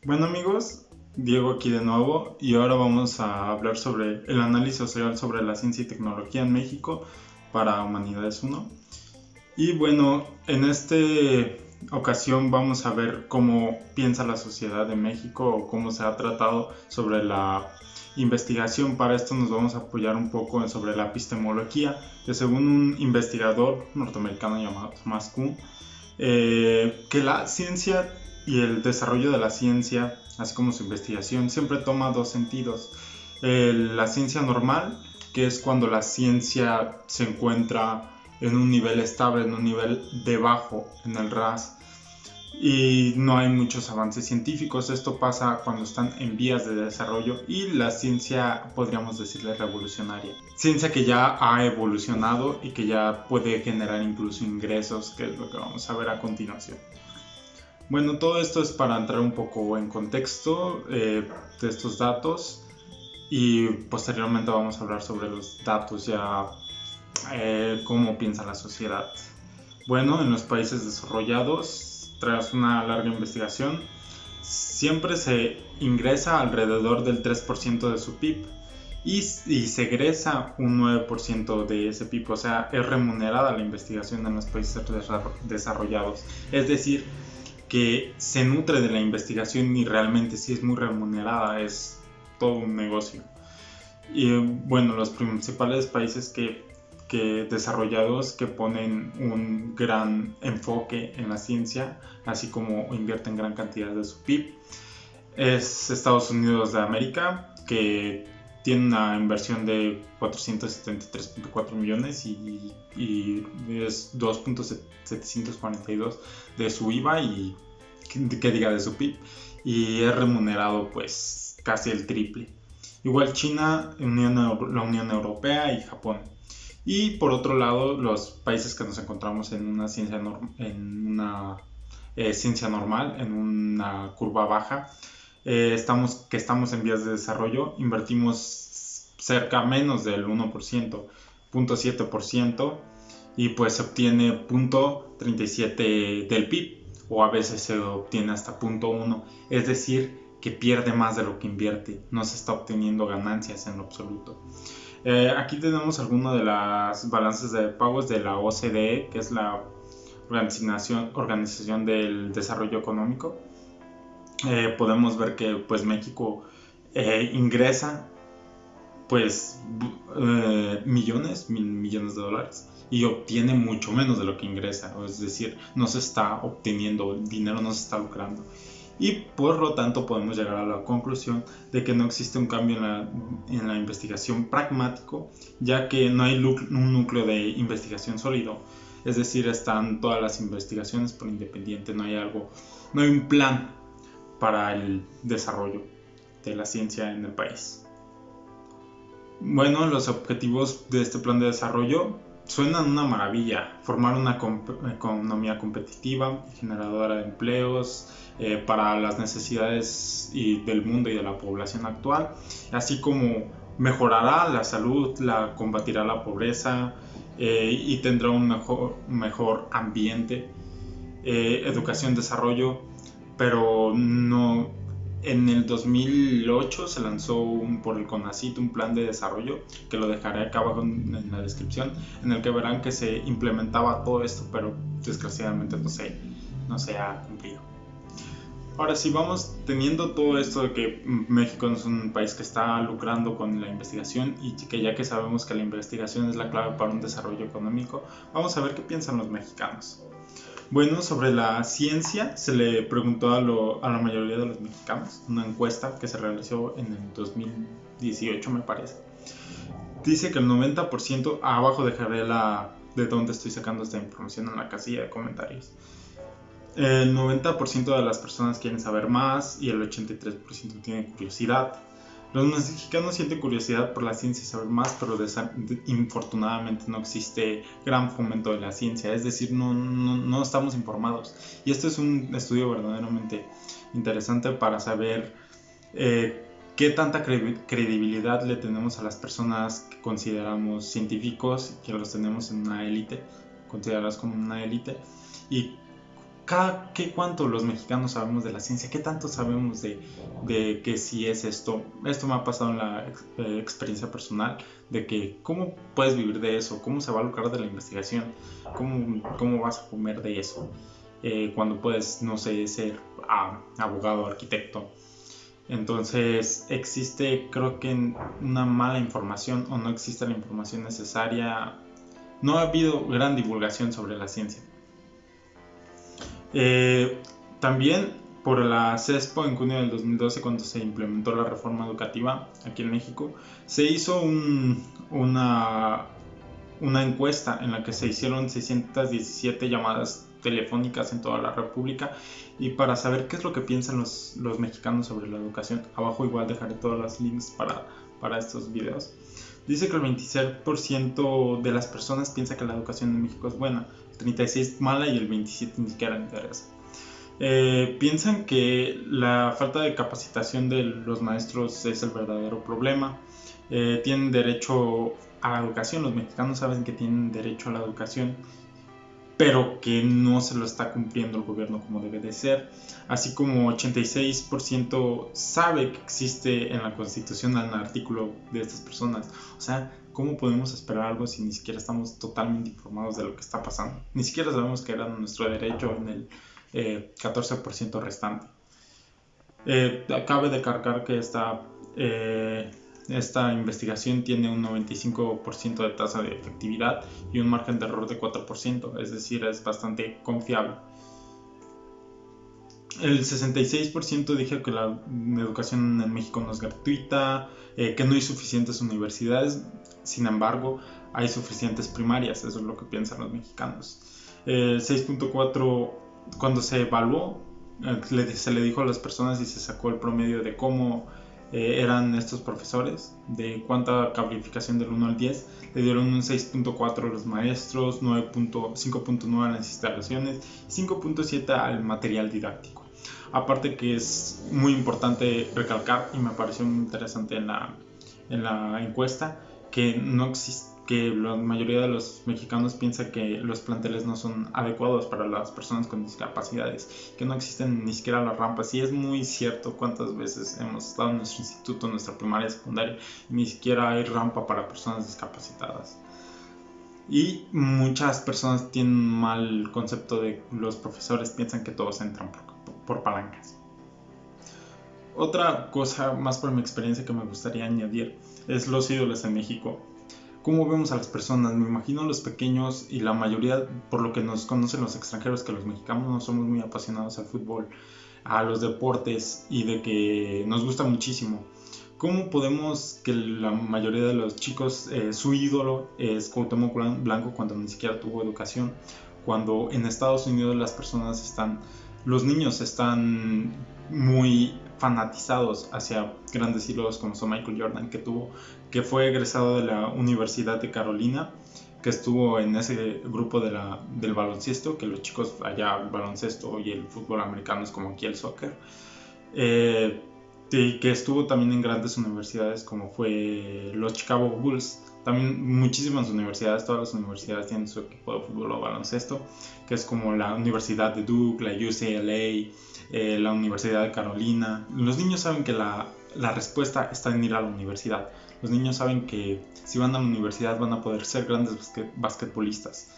Bueno amigos, Diego aquí de nuevo y ahora vamos a hablar sobre el análisis social sobre la ciencia y tecnología en México para Humanidades 1. Y bueno, en esta ocasión vamos a ver cómo piensa la sociedad de México o cómo se ha tratado sobre la investigación. Para esto nos vamos a apoyar un poco sobre la epistemología, que según un investigador norteamericano llamado Thomas Kuhn, que la ciencia y el desarrollo de la ciencia, así como su investigación, siempre toma dos sentidos. La ciencia normal, que es cuando la ciencia se encuentra en un nivel estable, en un nivel debajo, en el RAS, y no hay muchos avances científicos. Esto pasa cuando están en vías de desarrollo, y la ciencia, podríamos decirle, revolucionaria. Ciencia que ya ha evolucionado y que ya puede generar incluso ingresos, que es lo que vamos a ver a continuación. Bueno, todo esto es para entrar un poco en contexto de estos datos, y posteriormente vamos a hablar sobre los datos ya, cómo piensa la sociedad. Bueno, en los países desarrollados, tras una larga investigación, siempre se ingresa alrededor del 3% de su PIB y se egresa un 9% de ese PIB, o sea, es remunerada la investigación en los países desarrollados. Es decir, que se nutre de la investigación y realmente sí es muy remunerada, es todo un negocio. Y bueno, los principales países que desarrollados que ponen un gran enfoque en la ciencia, así como invierten gran cantidad de su PIB, es Estados Unidos de América, que tiene una inversión de 473.4 millones y es 2.742 de su IVA y que diga de su PIB, y es remunerado pues casi el triple. Igual China, la Unión Europea y Japón. Y por otro lado, los países que nos encontramos en una ciencia, ciencia normal, en una curva baja, estamos en vías de desarrollo, invertimos cerca menos del 1%, 0.7%, y pues se obtiene 0.37 del PIB, o a veces se obtiene hasta 0.1, es decir, que pierde más de lo que invierte, no se está obteniendo ganancias en lo absoluto. Aquí tenemos algunas de las balances de pagos de la OCDE, que es la Organización del Desarrollo Económico. Podemos ver que pues México ingresa pues millones de dólares y obtiene mucho menos de lo que ingresa, es decir, no se está obteniendo dinero, no se está lucrando, y por lo tanto podemos llegar a la conclusión de que no existe un cambio en la investigación pragmático, ya que no hay un núcleo de investigación sólido, es decir, están todas las investigaciones por independiente, no hay un plan para el desarrollo de la ciencia en el país. Bueno, los objetivos de este plan de desarrollo suenan una maravilla: formar una economía competitiva, generadora de empleos para las necesidades del mundo y de la población actual, así como mejorará la salud, combatirá la pobreza y tendrá un mejor ambiente, educación, desarrollo, pero no. En el 2008 se lanzó por el CONACYT un plan de desarrollo, que lo dejaré acá abajo en la descripción, en el que verán que se implementaba todo esto, pero desgraciadamente no se ha cumplido. Ahora, si vamos teniendo todo esto de que México no es un país que está lucrando con la investigación, y que ya que sabemos que la investigación es la clave para un desarrollo económico, vamos a ver qué piensan los mexicanos. Bueno, sobre la ciencia se le preguntó a la mayoría de los mexicanos, una encuesta que se realizó en el 2018 me parece. Dice que el 90%, abajo dejaré de dónde estoy sacando esta información en la casilla de comentarios. El 90% de las personas quieren saber más y el 83% tienen curiosidad. Los mexicanos sienten curiosidad por la ciencia y saber más, pero infortunadamente no existe gran fomento de la ciencia, es decir, no estamos informados. Y esto es un estudio verdaderamente interesante para saber qué tanta credibilidad le tenemos a las personas que consideramos científicos, que los tenemos en una élite, considerados como una élite, y ¿qué cuánto los mexicanos sabemos de la ciencia? ¿Qué tanto sabemos de que si es esto? Esto me ha pasado en la experiencia personal, de que cómo puedes vivir de eso, cómo se va a lucrar de la investigación, cómo vas a comer de eso, cuando puedes, no sé, ser abogado, arquitecto. Entonces existe, creo que, una mala información o no existe la información necesaria. No ha habido gran divulgación sobre la ciencia. También por la CESPO en junio del 2012, cuando se implementó la reforma educativa aquí en México, se hizo una encuesta en la que se hicieron 617 llamadas telefónicas en toda la República, y para saber qué es lo que piensan los mexicanos sobre la educación. Abajo igual dejaré todos los links para estos videos. Dice que el 26% de las personas piensa que la educación en México es buena, el 36% mala y el 27% ni siquiera le interesa. Piensan que la falta de capacitación de los maestros es el verdadero problema. Tienen derecho a la educación, los mexicanos saben que tienen derecho a la educación, pero que no se lo está cumpliendo el gobierno como debe de ser. Así como 86% sabe que existe en la Constitución un artículo de estas personas. O sea, ¿cómo podemos esperar algo si ni siquiera estamos totalmente informados de lo que está pasando? Ni siquiera sabemos que era nuestro derecho en el 14% restante. Cabe de cargar que esta investigación tiene un 95% de tasa de efectividad y un margen de error de 4%, es decir, es bastante confiable. El 66% dijo que la educación en México no es gratuita, que no hay suficientes universidades. Sin embargo, hay suficientes primarias, eso es lo que piensan los mexicanos. 6.4%, cuando se evaluó, se le dijo a las personas y se sacó el promedio de cómo eran estos profesores, de cuánta calificación del 1 al 10, le dieron un 6.4 a los maestros, 5.9 a las instalaciones y 5.7 al material didáctico. Aparte que es muy importante recalcar, y me pareció muy interesante en la encuesta, que no existe, que la mayoría de los mexicanos piensa que los planteles no son adecuados para las personas con discapacidades, que no existen ni siquiera las rampas. Y es muy cierto, cuántas veces hemos estado en nuestro instituto, en nuestra primaria, secundaria, y ni siquiera hay rampa para personas discapacitadas. Y muchas personas tienen un mal concepto de los profesores, piensan que todos entran por palancas. Otra cosa más por mi experiencia que me gustaría añadir es los ídolos en México. ¿Cómo vemos a las personas? Me imagino a los pequeños, y la mayoría, por lo que nos conocen los extranjeros, que los mexicanos no somos muy apasionados al fútbol, a los deportes, y de que nos gusta muchísimo. ¿Cómo podemos que la mayoría de los chicos, su ídolo es Cuauhtémoc Blanco, cuando ni siquiera tuvo educación? Cuando en Estados Unidos los niños están muy fanatizados hacia grandes ídolos como son Michael Jordan, que fue egresado de la Universidad de Carolina, que estuvo en ese grupo del baloncesto, que los chicos allá el baloncesto y el fútbol americano es como aquí el soccer, y que estuvo también en grandes universidades como fue los Chicago Bulls. También muchísimas universidades, todas las universidades tienen su equipo de fútbol o baloncesto, que es como la Universidad de Duke, la UCLA, la Universidad de Carolina. Los niños saben que la respuesta está en ir a la universidad. Los niños saben que si van a la universidad van a poder ser grandes basquetbolistas.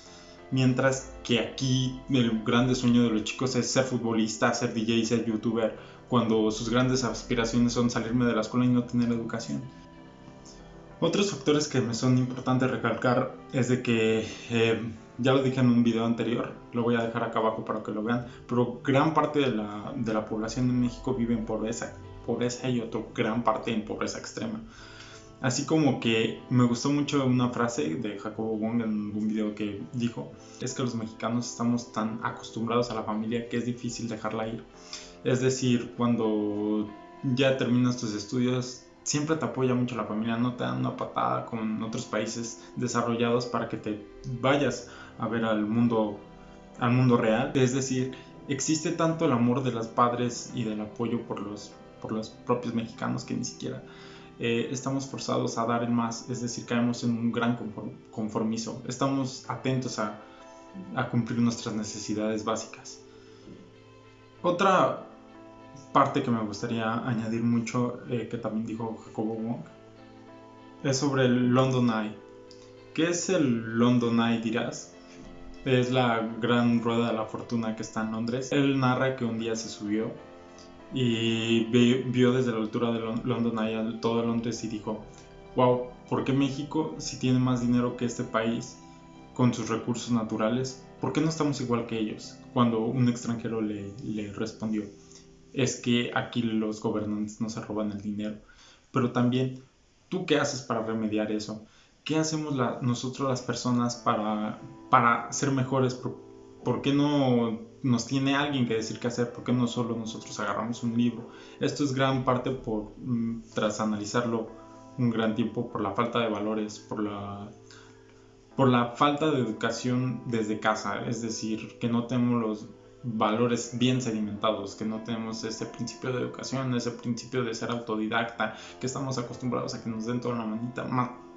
Mientras que aquí el grande sueño de los chicos es ser futbolista, ser DJ, ser youtuber, cuando sus grandes aspiraciones son salirme de la escuela y no tener educación. Otros factores que me son importantes recalcar es de que, ya lo dije en un video anterior, lo voy a dejar acá abajo para que lo vean, pero gran parte de la población de México vive en pobreza y otra gran parte en pobreza extrema. Así como que me gustó mucho una frase de Jacobo Wong en un video que dijo, es que los mexicanos estamos tan acostumbrados a la familia que es difícil dejarla ir. Es decir, cuando ya terminas tus estudios, siempre te apoya mucho la familia, no te dan una patada como en otros países desarrollados para que te vayas a ver al mundo real. Es decir, existe tanto el amor de los padres y del apoyo por los propios mexicanos que ni siquiera estamos forzados a dar el más. Es decir, caemos en un gran conformismo. Estamos atentos a cumplir nuestras necesidades básicas. Otra parte que me gustaría añadir mucho, que también dijo Jacobo Wong, es sobre el London Eye. ¿Qué es el London Eye, dirás? Es la gran rueda de la fortuna que está en Londres. Él narra que un día se subió y vio desde la altura de London Eye todo Londres y dijo: wow, ¿por qué México, si tiene más dinero que este país con sus recursos naturales, por qué no estamos igual que ellos? Cuando un extranjero le respondió: es que aquí los gobernantes no se roban el dinero. Pero también, ¿tú qué haces para remediar eso? ¿Qué hacemos nosotros las personas para ser mejores? ¿Por qué no nos tiene alguien que decir qué hacer? ¿Por qué no solo nosotros agarramos un libro? Esto es gran parte tras analizarlo un gran tiempo, por la falta de valores, por la falta de educación desde casa. Es decir, que no tenemos los valores bien sedimentados, que no tenemos ese principio de educación, ese principio de ser autodidacta, que estamos acostumbrados a que nos den toda la manita.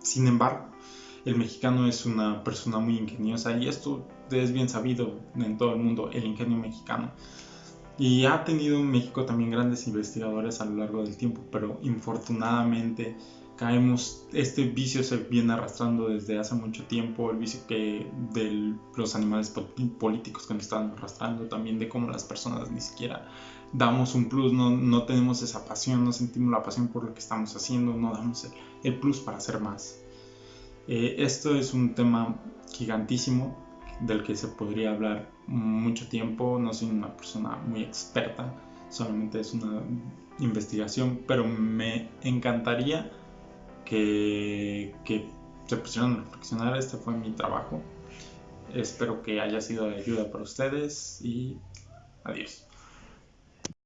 Sin embargo, el mexicano es una persona muy ingeniosa, y esto es bien sabido en todo el mundo, el ingenio mexicano. Y ha tenido en México también grandes investigadores a lo largo del tiempo, pero infortunadamente este vicio se viene arrastrando desde hace mucho tiempo, el vicio de los animales políticos que nos están arrastrando, también de cómo las personas ni siquiera damos un plus, no tenemos esa pasión, no sentimos la pasión por lo que estamos haciendo, no damos el plus para hacer más. Esto es un tema gigantísimo del que se podría hablar mucho tiempo. No soy una persona muy experta, solamente es una investigación, pero me encantaría que se pusieran a reflexionar. Este fue mi trabajo. Espero que haya sido de ayuda para ustedes y adiós.